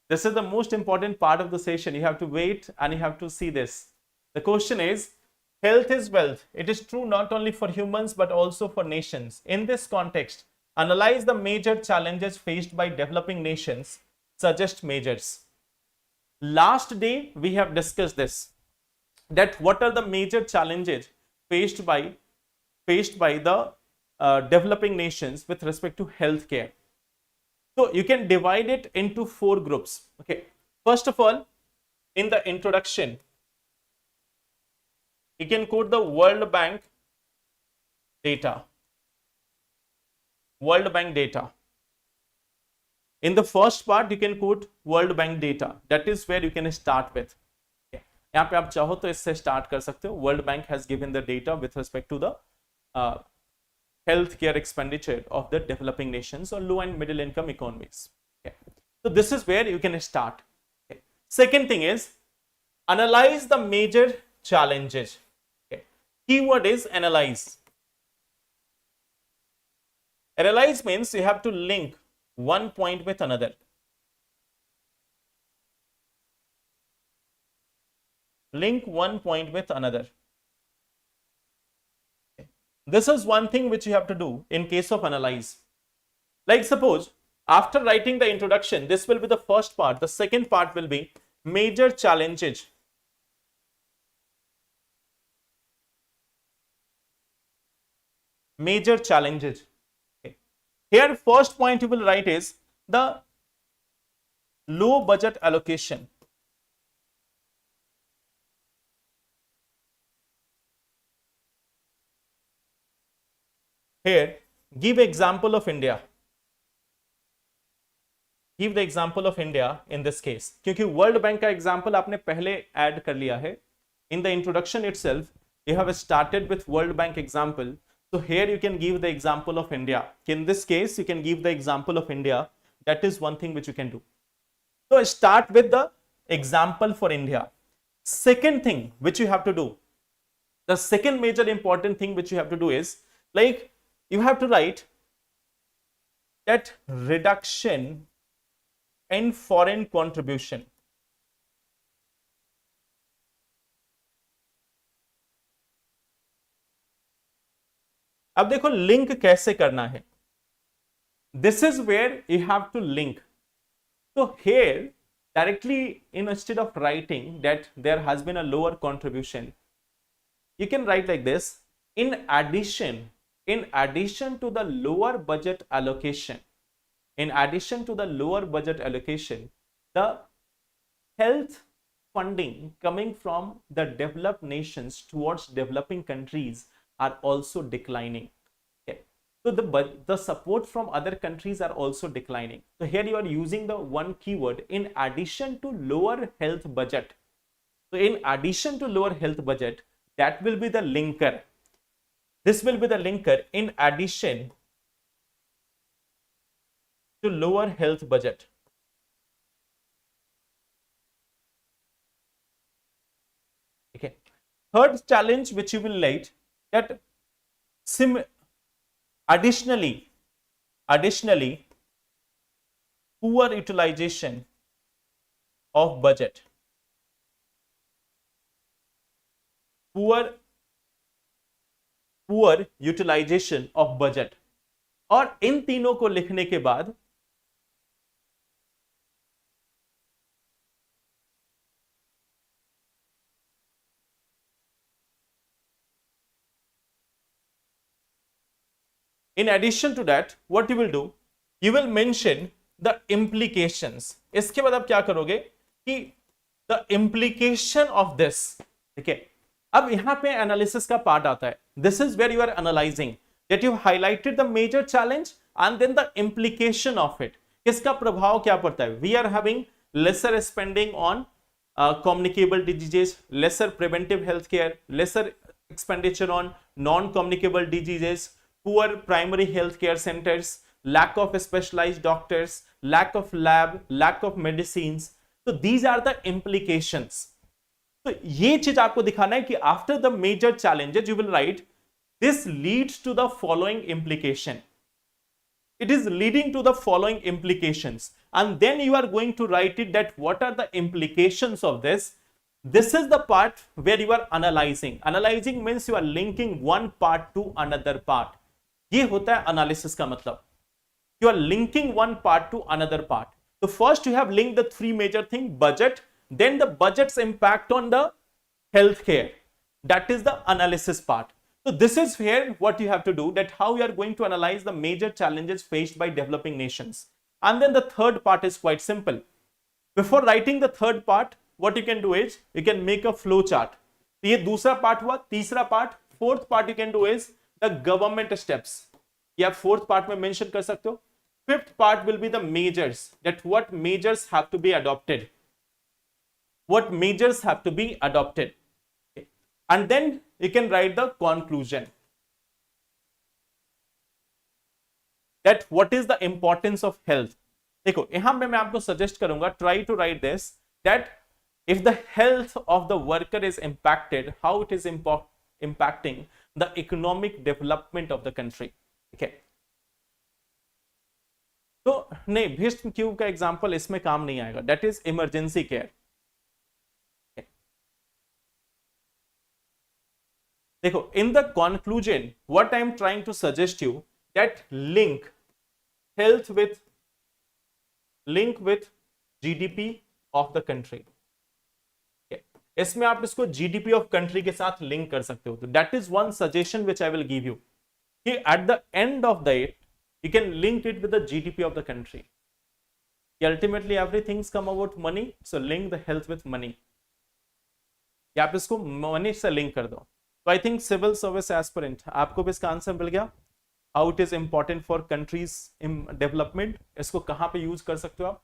This is the most important part of the session. You have to wait and you have to see this. The question is, health is wealth. It is true not only for humans but also for nations. In this context, analyze the major challenges faced by developing nations. Suggest measures. Last day we have discussed this, that what are the major challenges faced by the developing nations with respect to healthcare. So you can divide it into 4 groups. Okay. First of all, in the introduction, you can quote the World Bank data. World Bank data. In the first part, you can quote World Bank data. That is where you can start with. Okay. यहाँ पे आप चाहो तो इससे start कर सकते हो. World Bank has given the data with respect to the healthcare expenditure of the developing nations or low and middle income economies. Okay. So this is where you can start. Okay. Second thing is, analyze the major challenges. Okay. Keyword is analyze. Analyze means you have to link one point with another. Link one point with another. This is one thing which you have to do in case of analyze. Like suppose, after writing the introduction, this will be the first part. The second part will be major challenges. Major challenges. Okay. Here, first point you will write is the low budget allocation. Here, give example of India. Give the example of India in this case. क्योंकि World Bank का example आपने पहले add कर लिया है. In the introduction itself, you have started with World Bank example. So here you can give the example of India. In this case, you can give the example of India. That is one thing which you can do. So start with the example for India. Second thing which you have to do, the second major important thing which you have to do is, like, you have to write that reduction in foreign contribution. अब देखो link कैसे करना है. This is where you have to link. So here directly, instead of writing that there has been a lower contribution, you can write like this: in addition to the lower budget allocation, in addition to the lower budget allocation, the health funding coming from the developed nations towards developing countries are also declining. Okay. So the support from other countries are also declining. So here you are using the one keyword, in addition to lower health budget. So in addition to lower health budget, that will be the linker. This will be the linker, in addition to lower health budget. Okay. Third challenge which you will write, that additionally poor utilization of budget. Poor utilization of budget. और इन तीनों को लिखने के बाद in addition to that, what you will do, you will mention the implications. इसके बाद आप क्या करोगे कि the implication of this. ठीक है, अब यहां पे एनालिसिस का पार्ट आता है. This is where you are analyzing, that you highlighted the major challenge and then the implication of it. इसका प्रभाव क्या पड़ता है? We are having lesser spending on communicable diseases, lesser preventive health care, lesser expenditure on non-communicable diseases, poor primary health care centers, lack of specialized doctors, lack of lab, lack of medicines. So these are the implications. तो ये चीज आपको दिखाना है कि after the major challenges you will write, this leads to the following implication. It is leading to the following implications, and then you are going to write it that what are the implications of this. This is the part where you are analyzing. Analyzing means you are linking one part to another part. ये होता है analysis का मतलब. You are linking one part to another part. So first you have linked the three major things: budget, then the budget's impact on the healthcare. That is the analysis part. So this is here what you have to do, that how you are going to analyze the major challenges faced by developing nations. And then the third part is quite simple. Before writing the third part, what you can do is you can make a flow chart. तो ये दूसरा part हुआ. तीसरा part, fourth part you can do is the government steps. ये आप fourth part में mention कर सकते हो. Fifth part will be the measures, that what measures have to be adopted. What measures have to be adopted. Okay. And then you can write the conclusion. That what is the importance of health. देखो यहां पे मैं आपको suggest करूंगा, try to write this, that if the health of the worker is impacted, how it is impacting the economic development of the country. Okay. तो नहीं, Bhishma cube का example इसमें काम नहीं आएगा. That is emergency care. देखो, in the conclusion, what I am trying to suggest you, that link health with GDP of the country. इसमें आप इसको GDP of country के साथ लिंक कर सकते हो. तो that is one suggestion which I will give you. कि at the end of the it, you can link it with the GDP of the country. Ultimately, everything's come about money, so link the health with money. या आप इसको money से link कर दो. तो I think civil service aspirant आपको भी इसका आंसर मिल गया. How it is important for countries in development. इसको कहां पे यूज कर सकते हो आप?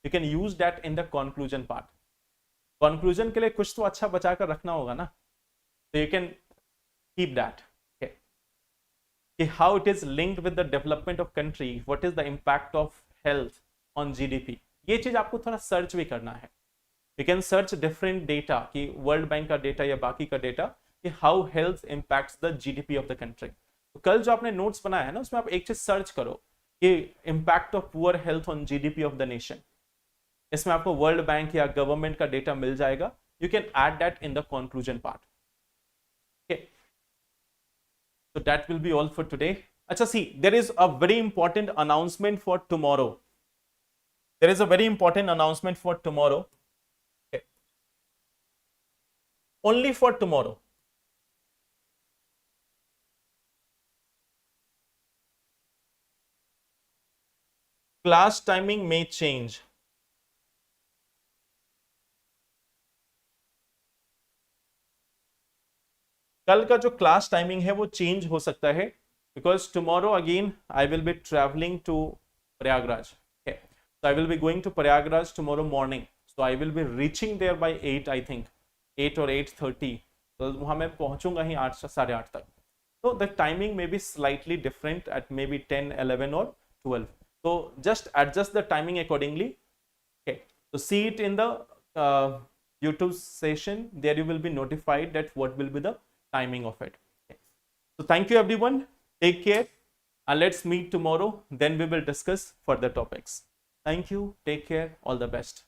You can use that in the conclusion part. Conclusion के लिए कुछ तो अच्छा बचा कर रखना होगा ना, तो you can keep that. How it is linked with the development of country, what is the impact of health on GDP. ये चीज आपको थोड़ा सर्च भी करना है. You can search different data, कि वर्ल्ड बैंक का डेटा या बाकी का डेटा, कि how health impacts the GDP of the country. तो कल जो आपने नोट्स बनाया है ना, उसमें आप एक चीज सर्च करो कि impact of poor health on GDP of the nation. इसमें आपको वर्ल्ड बैंक या गवर्नमेंट का डेटा मिल जाएगा. You can add that in the conclusion part. Okay, so that will be all for today. अच्छा, see, there is a very important announcement for tomorrow. There is a very important announcement for tomorrow. Okay. Only for tomorrow. class timing may change. कल का जो class timing है वो change हो सकता है, because tomorrow again I will be travelling to Prayagraj. So I will be going to Prayagraj tomorrow morning. So I will be reaching there by 8, I think 8 or 8:30. तो वहाँ मैं पहुँचूंगा ही 8 से 8:30 तक. So the timing may be slightly different at maybe 10, 11 or 12. So just adjust the timing accordingly. Okay. So see it in the YouTube session. There you will be notified that what will be the timing of it. Okay. So thank you everyone. Take care and let's meet tomorrow. Then we will discuss further topics. Thank you. Take care. All the best.